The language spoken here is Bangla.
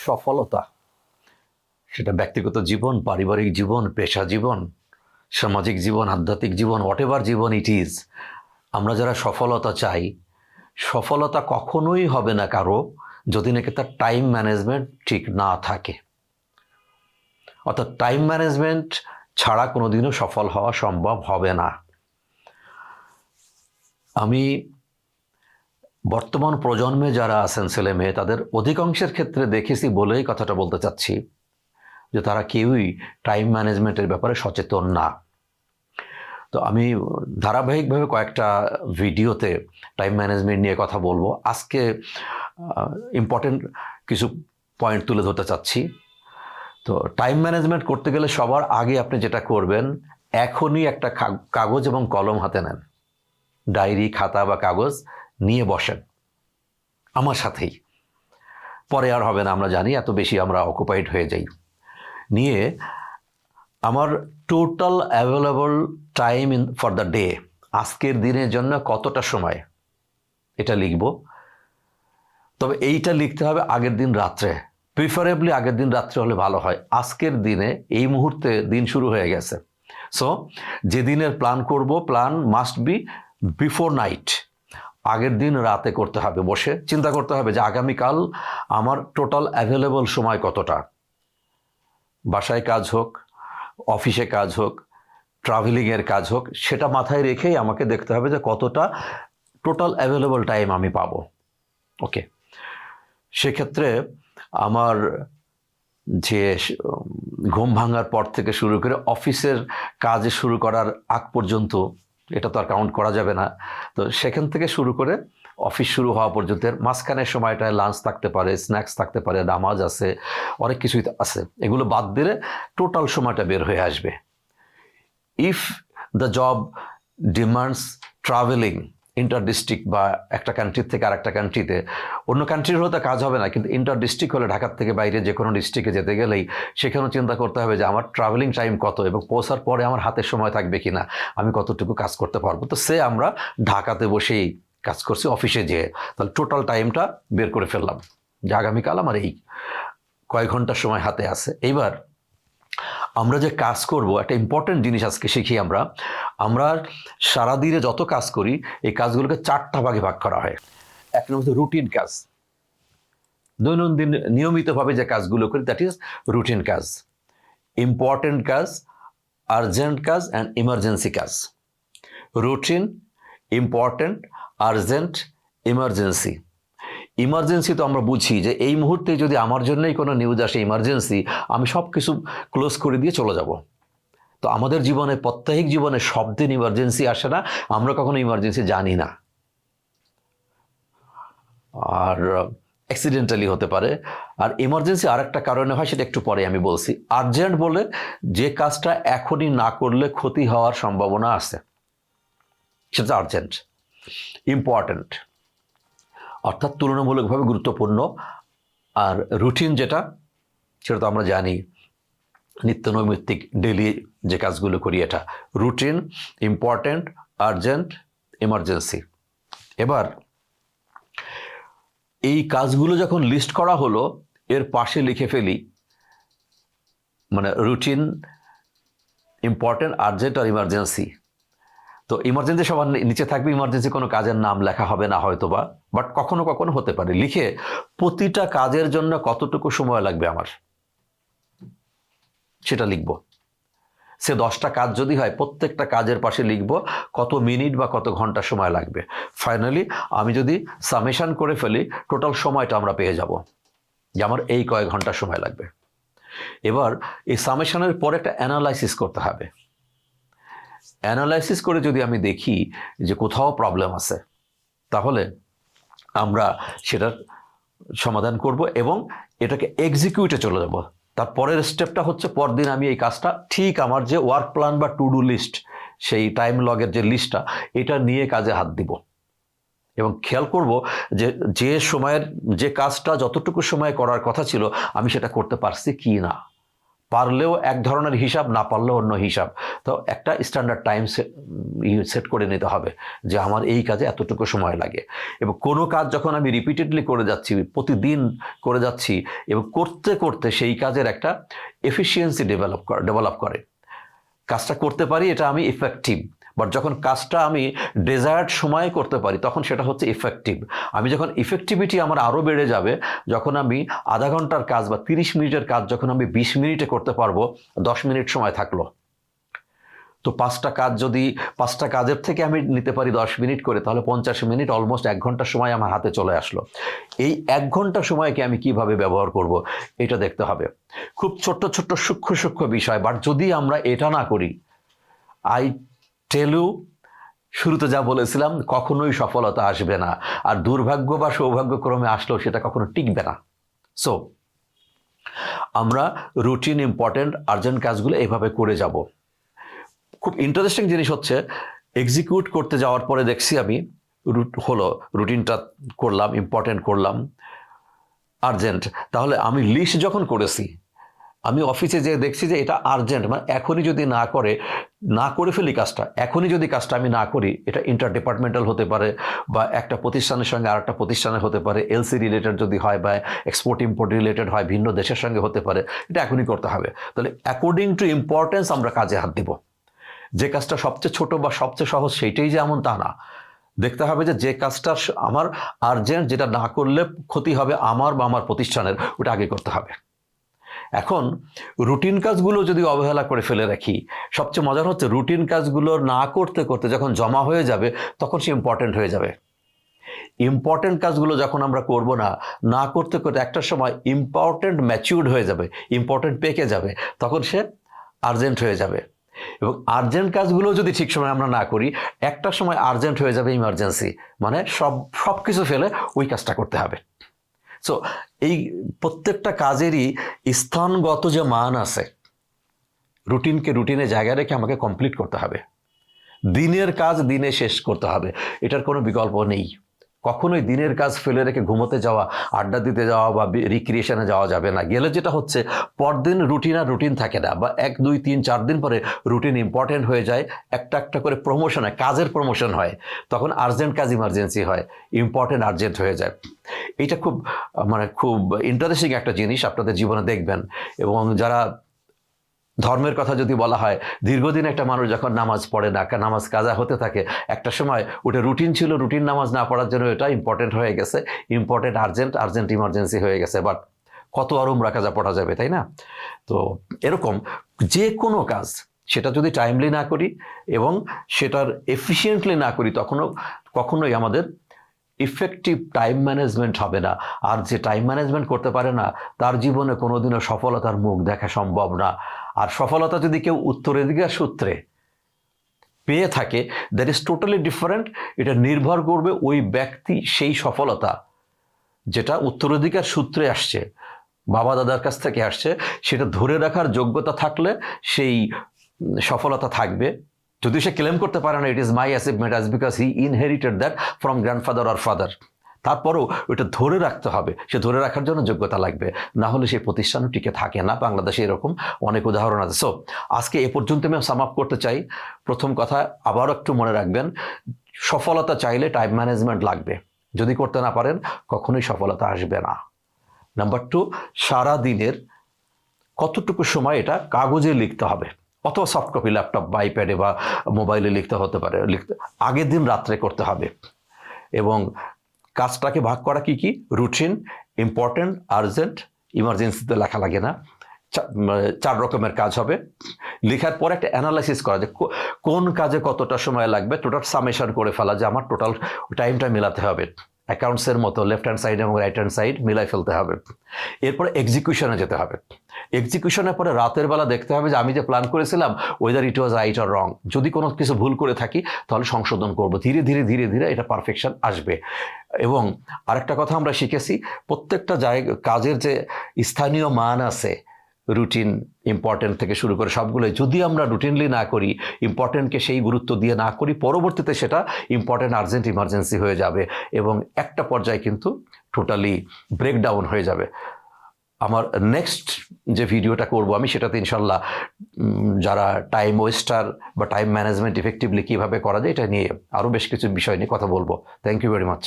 সফলতা, সেটা ব্যক্তিগত জীবন, পারিবারিক জীবন, পেশা জীবন, সামাজিক জীবন, আধ্যাত্মিক জীবন, হোয়াট এভার জীবন ইট ইজ, আমরা যারা সফলতা চাই, সফলতা কখনোই হবে না কারো যদি নাকি তার টাইম ম্যানেজমেন্ট ঠিক না থাকে। অর্থাৎ টাইম ম্যানেজমেন্ট ছাড়া কোনোদিনও সফল হওয়া সম্ভব হবে না। আমি বর্তমান প্রজন্মে যারা আছেন ছেলে মেয়ে, তাদের অধিকাংশের ক্ষেত্রে দেখেছি বলেই কথাটা বলতে চাচ্ছি যে তারা কেউই টাইম ম্যানেজমেন্টের ব্যাপারে সচেতন না। তো আমি ধারাবাহিকভাবে কয়েকটা ভিডিওতে টাইম ম্যানেজমেন্ট নিয়ে কথা বলবো। আজকে ইম্পর্টেন্ট কিছু পয়েন্ট তুলে ধরতে চাচ্ছি। তো টাইম ম্যানেজমেন্ট করতে গেলে সবার আগে আপনি যেটা করবেন, এখনই একটা কাগজ এবং কলম হাতে নেন, ডায়েরি, খাতা বা কাগজ নিয়ে বসেন আমার সাথেই। পরে আর হবে না, আমরা জানি, এত বেশি আমরা অকুপাইড হয়ে যাই। নিয়ে আমার total available time for the day, আজকের দিনের জন্য কতটা সময়, এটা লিখব। তবে এইটা লিখতে হবে আগের দিন রাত্রে, প্রিফারেবলি আগের দিন রাত্রে হলে ভালো হয়। আজকের দিনে এই মুহূর্তে দিন শুরু হয়ে গেছে, সো যে দিনের প্ল্যান করব, plan must be before night, আগের দিন রাতে করতে হবে। বসে চিন্তা করতে হবে যে আগামীকাল আমার টোটাল অ্যাভেলেবল সময় কতটা, বাসায় কাজ হোক, অফিসে কাজ হোক, ট্রাভেলিংয়ের কাজ হোক, সেটা মাথায় রেখেই আমাকে দেখতে হবে যে কতটা টোটাল অ্যাভেলেবল টাইম আমি পাবো। ওকে, সেক্ষেত্রে আমার যে ঘুম ভাঙার পর থেকে শুরু করে অফিসের কাজ শুরু করার আগ পর্যন্ত, এটা তো আর কাউন্ট করা যাবে না, তো সেখান থেকে শুরু করে অফিস শুরু হওয়া পর্যন্ত মাঝখানের সময়টায় লাঞ্চ থাকতে পারে, স্ন্যাক্স থাকতে পারে, নামাজ আছে, অনেক কিছুই আছে, এগুলো বাদ দিলে টোটাল সময়টা বের হয়ে আসবে। If the job demands travelling inter district বা একটা কান্ট্রির থেকে আরেকটা কান্ট্রিতে, অন্য কান্ট্রির হতে কাজ হবে না, কিন্তু ইন্টার ডিস্ট্রিক্ট হলে ঢাকার থেকে বাইরে যে কোনো ডিস্ট্রিক্টে যেতে গেলেই সেখানেও চিন্তা করতে হবে যে আমার ট্রাভেলিং টাইম কত এবং পৌঁছার পরে আমার হাতের সময় থাকবে কিনা, আমি কতটুকু কাজ করতে পারবো। তো সে আমরা ঢাকাতে বসেই কাজ করছি, অফিসে যেয়ে, তাহলে টোটাল টাইমটা বের করে ফেললাম যে আগামীকাল আমার এই কয়েক ঘন্টার সময় হাতে আছে। এইবার আমরা যে কাজ করব, একটা ইম্পর্টেন্ট জিনিস আজকে শিখি। আমরা সারাদিনে যত কাজ করি, এই কাজগুলোকে 4টা ভাগে ভাগ করা হয়। এক নম্বর রুটিন কাজ, দৈনন্দিন নিয়মিতভাবে যে কাজগুলো করি, দ্যাট ইজ রুটিন কাজ। ইম্পর্টেন্ট কাজ, আর্জেন্ট কাজ অ্যান্ড ইমার্জেন্সি কাজ। Routine, important, urgent, emergency. Emergency তো আমরা বুঝি যে এই মুহূর্তে যদি আমার জন্যই কোনো নিউজ আসে ইমার্জেন্সি, আমি সব কিছু ক্লোজ করে দিয়ে চলে যাব। তো আমাদের জীবনে, প্রত্যেক জীবনে সব দিন ইমার্জেন্সি আসে না, আমরা কখনো ইমার্জেন্সি জানি না, আর অ্যাক্সিডেন্টালি হতে পারে। আর ইমার্জেন্সি আরেকটা কারণে হয়, সেটা একটু পরে আমি বলছি। আর্জেন্ট বলে যে কাজটা এখনই না করলে ক্ষতি হওয়ার সম্ভাবনা আছে, সেটা আর্জেন্ট। ইম্পর্টেন্ট অর্থাৎ তুলনামূলকভাবে গুরুত্বপূর্ণ। আর রুটিন যেটা, সেটা তো আমরা জানি, নিত্যনৈমিত্তিক ডেলি যে কাজগুলো করি, এটা রুটিন, ইম্পর্টেন্ট, আর্জেন্ট, ইমার্জেন্সি। এবার এই কাজগুলো যখন লিস্ট করা হলো, এর পাশে লিখে ফেলি, মানে রুটিন, ইম্পর্টেন্ট, আর্জেন্ট আর ইমার্জেন্সি। তো ইমার্জেন্সি সবার নিচে থাকবে, ইমার্জেন্সি কোনো কাজের নাম লেখা হবে না হয়তোবা, বাট কখনো কখনো হতে পারে। লিখে প্রতিটা কাজের জন্য কতটুকু সময় লাগবে আমার, সেটা লিখব। সে 10টা কাজ যদি হয়, প্রত্যেকটা কাজের পাশে লিখব কত মিনিট বা কত ঘন্টা সময় লাগবে। ফাইনালি আমি যদি সামেশন করে ফেলি, টোটাল সময়টা আমরা পেয়ে যাব যে আমার এই কয়েক ঘন্টা সময় লাগবে। এবার এই সামেশনের পরে একটা অ্যানালাইসিস করতে হবে। অ্যানালাইসিস করে যদি আমি দেখি যে কোথাও প্রবলেম আছে, তাহলে আমরা সেটার সমাধান করব এবং এটাকে এক্সিকিউটে চলে যাব। তার পরের স্টেপটা হচ্ছে, পরদিন আমি এই কাজটা ঠিক আমার যে ওয়ার্ক প্ল্যান বা টু ডু লিস্ট, সেই টাইম লগের যে লিস্টটা, এটা নিয়ে কাজে হাত দিব এবং খেয়াল করব যে যে সময়ের যে কাজটা যতটুকু সময় করার কথা ছিল, আমি সেটা করতে পারছি কি না। পারলেও এক ধরনের হিসাব, না পারলেও অন্য হিসাব। তো একটা স্ট্যান্ডার্ড টাইম সেট করে নিতে হবে যে আমার এই কাজে এতটুকু সময় লাগে। এবং কোনো কাজ যখন আমি রিপিটেডলি করে যাচ্ছি, প্রতিদিন করে যাচ্ছি, এবং করতে করতে সেই কাজের একটা এফিসিয়েন্সি ডেভেলপ করে, কাজটা করতে পারি, এটা আমি ইফেক্টিভ। বাট যখন কাজটা আমি ডেজায়ার্ড সময়ে করতে পারি তখন সেটা হচ্ছে ইফেক্টিভ। আমি যখন ইফেক্টিভিটি আমার আরও বেড়ে যাবে, যখন আমি আধা ঘন্টার কাজ বা 30 মিনিটের কাজ যখন আমি 20 মিনিটে করতে পারবো, 10 মিনিট সময় থাকলো। তো 5টা কাজ যদি 5টা কাজের থেকে আমি নিতে পারি 10 মিনিট করে, তাহলে 50 মিনিট, অলমোস্ট 1 ঘন্টা সময় আমার হাতে চলে আসলো। এই 1 ঘন্টা সময়কে আমি কিভাবে ব্যবহার করব, এটা দেখতে হবে। খুব ছোট্ট ছোট্ট সূক্ষ্ম সূক্ষ্ম বিষয়, বাট যদি আমরা এটা না করি, আই টেল ইউ, শুরুতে যা বলেছিলাম, কখনোই সফলতা আসবে না। আর দুর্ভাগ্য বা সৌভাগ্যক্রমে আসলেও সেটা কখনো টিকবে না। সো আমরা রুটিন, ইম্পর্টেন্ট, আর্জেন্ট কাজগুলো এইভাবে করে যাব। খুব ইন্টারেস্টিং জিনিস হচ্ছে, এক্সিকিউট করতে যাওয়ার পরে দেখছি আমি রুটিনটা করলাম, ইম্পর্টেন্ট করলাম, আর্জেন্ট। তাহলে আমি লিস্ট যখন করেছি, আমি অফিসে যেয়ে দেখছি যে এটা আর্জেন্ট, মানে এখনই যদি না করে ফেলি কাজটা, এখনই যদি কাজটা আমি না করি, এটা ইন্টার ডিপার্টমেন্টাল হতে পারে, বা একটা প্রতিষ্ঠানের সঙ্গে আরেকটা প্রতিষ্ঠানের হতে পারে, এলসি রিলেটেড যদি হয়, বা এক্সপোর্ট ইম্পোর্ট রিলেটেড হয়, ভিন্ন দেশের সঙ্গে হতে পারে, এটা এখনই করতে হবে। তাহলে অ্যাকর্ডিং টু ইম্পর্টেন্স আমরা কাজে হাত দিব। যে কাজটা সবচেয়ে ছোট বা সবচেয়ে সহজ সেইটাই যে এমন তা না। দেখতে হবে যে কাজটা আমার আর্জেন্ট, যেটা না করলে ক্ষতি হবে আমার বা আমার প্রতিষ্ঠানের, ওটা আগে করতে হবে। এখন রুটিন কাজগুলো যদি অবহেলা করে ফেলে রাখি, সবচেয়ে মজার হচ্ছে রুটিন কাজগুলো না করতে করতে যখন জমা হয়ে যাবে তখন সে ইম্পর্টেন্ট হয়ে যাবে। ইম্পর্টেন্ট কাজগুলো যখন আমরা করব না করতে করতে একটা সময় ইম্পর্টেন্ট ম্যাচিউরড হয়ে যাবে, ইম্পর্টেন্ট পেকে যাবে, তখন সে আর্জেন্ট হয়ে যাবে। এবং আর্জেন্ট কাজগুলো যদি ঠিক সময় আমরা না করি, একটা সময় আর্জেন্ট হয়ে যাবে ইমার্জেন্সি, মানে সব কিছু ফেলে ওই কাজটা করতে হবে। সো এই প্রত্যেকটা কাজেরই স্থানগত যে মান আছে, রুটিনকে রুটিনে জায়গায় রেখে আমাকে কমপ্লিট করতে হবে। দিনের কাজ দিনে শেষ করতে হবে, এটার কোনো বিকল্প নেই। কখনোই দিনের কাজ ফেলে রেখে ঘুমোতে যাওয়া, আড্ডা দিতে যাওয়া বা রিক্রিয়েশনে যাওয়া যাবে না। গেলে যেটা হচ্ছে, পরদিন রুটিন আর রুটিন থাকে না, বা 1, 2, 3, 4 দিন পরে রুটিন ইম্পর্টেন্ট হয়ে যায়, একটা একটা করে প্রমোশন হয়, কাজের প্রমোশন হয়, তখন আর্জেন্ট কাজ ইমার্জেন্সি হয়, ইম্পর্টেন্ট আর্জেন্ট হয়ে যায়। এইটা খুব ইন্টারেস্টিং একটা জিনিস, আপনাদের জীবনে দেখবেন। এবং যারা ধর্মের কথা যদি বলা হয়, দীর্ঘদিন একটা মানুষ যখন নামাজ পড়ে না, নামাজ কাজা হতে থাকে, একটা সময় ওটা রুটিন ছিল, রুটিন নামাজ না পড়ার জন্য এটা ইম্পর্টেন্ট হয়ে গেছে, ইম্পর্টেন্ট আর্জেন্ট, আর্জেন্ট ইমার্জেন্সি হয়ে গেছে। বাট কত আর উমরা কাজা পড়া যাবে, তাই না? তো এরকম যে কোনো কাজ, সেটা যদি টাইমলি না করি এবং সেটার এফিশিয়েন্টলি না করি, কখনোই আমাদের ইফেক্টিভ টাইম ম্যানেজমেন্ট হবে না। আর যে টাইম ম্যানেজমেন্ট করতে পারে না, তার জীবনে কোনোদিনও সফলতার মুখ দেখা সম্ভব না। আর সফলতা যদি কেউ উত্তরাধিকার সূত্রে পেয়ে থাকে, দ্যাট ইজ টোটালি ডিফারেন্ট। এটা নির্ভর করবে ওই ব্যক্তি সেই সফলতা যেটা উত্তরাধিকার সূত্রে আসছে, বাবা দাদার কাছ থেকে আসছে, সেটা ধরে রাখার যোগ্যতা থাকলে সেই সফলতা থাকবে। যদি সে ক্লেম করতে পারে না, it is my achievement as because he inherited that from grandfather or father, তারপরেও ওইটা ধরে রাখতে হবে। সে ধরে রাখার জন্য যোগ্যতা লাগবে, না হলে সেই প্রতিষ্ঠানও টিকে থাকে না। বাংলাদেশে এরকম অনেক উদাহরণ আছে। সো আজকে এ পর্যন্ত আমি সাম আপ করতে চাই। প্রথম কথা আবারও একটু মনে রাখবেন, সফলতা চাইলে টাইম ম্যানেজমেন্ট লাগবে। যদি করতে না পারেন, কখনোই সফলতা আসবে না। নাম্বার 2, সারা দিনের কতটুকু সময় এটা কাগজে লিখতে হবে, অথবা সফট কপি, ল্যাপটপ বা আইপ্যাডে বা মোবাইলে লিখতে হতে পারে। আগের দিন রাত্রে করতে হবে। এবং কাজটাকে ভাগ করা কি রুটিন, ইম্পর্টেন্ট, আর্জেন্ট, ইমার্জেন্সিতে লেখা লাগে না। 4 রকমের কাজ হবে। লেখার পর একটা অ্যানালাইসিস করা, যে কোন কাজে কতটা সময় লাগবে, টোটাল সামেশন করে ফেলা, যে আমার টোটাল টাইমটা মেলাতে হবে। অ্যাকাউন্টসের মতো লেফট হ্যান্ড সাইড এবং রাইট হ্যান্ড সাইড মিলাই ফেলতে হবে। এরপরে এক্সিকিউশনে যেতে হবে। এক্সিকিউশনের পরে রাতের বেলা দেখতে হবে যে আমি যে প্ল্যান করেছিলাম, weather it was right or wrong. যদি কোনো কিছু ভুল করে থাকি, তাহলে সংশোধন করব। ধীরে ধীরে ধীরে ধীরে এটা পারফেকশন আসবে। এবং আরেকটা কথা আমরা শিখেছি, প্রত্যেকটা কাজের যে স্থানীয় মান আছে, রুটিন, ইম্পর্টেন্ট থেকে শুরু করে সবগুলোই যদি আমরা রুটিনলি না করি, ইম্পর্টেন্টকে সেই গুরুত্ব দিয়ে না করি, পরবর্তীতে সেটা ইম্পর্টেন্ট, আর্জেন্ট, ইমার্জেন্সি হয়ে যাবে এবং একটা পর্যায়ে কিন্তু টোটালি ব্রেকডাউন হয়ে যাবে। আমার নেক্সট যে ভিডিওটা করব আমি, সেটাতে ইনশাল্লাহ যারা টাইম ওয়েস্টার বা টাইম ম্যানেজমেন্ট ইফেক্টিভলি কীভাবে করা যায় এটা নিয়ে আরও বেশ কিছু বিষয় নিয়ে কথা বলবো। Thank you very much.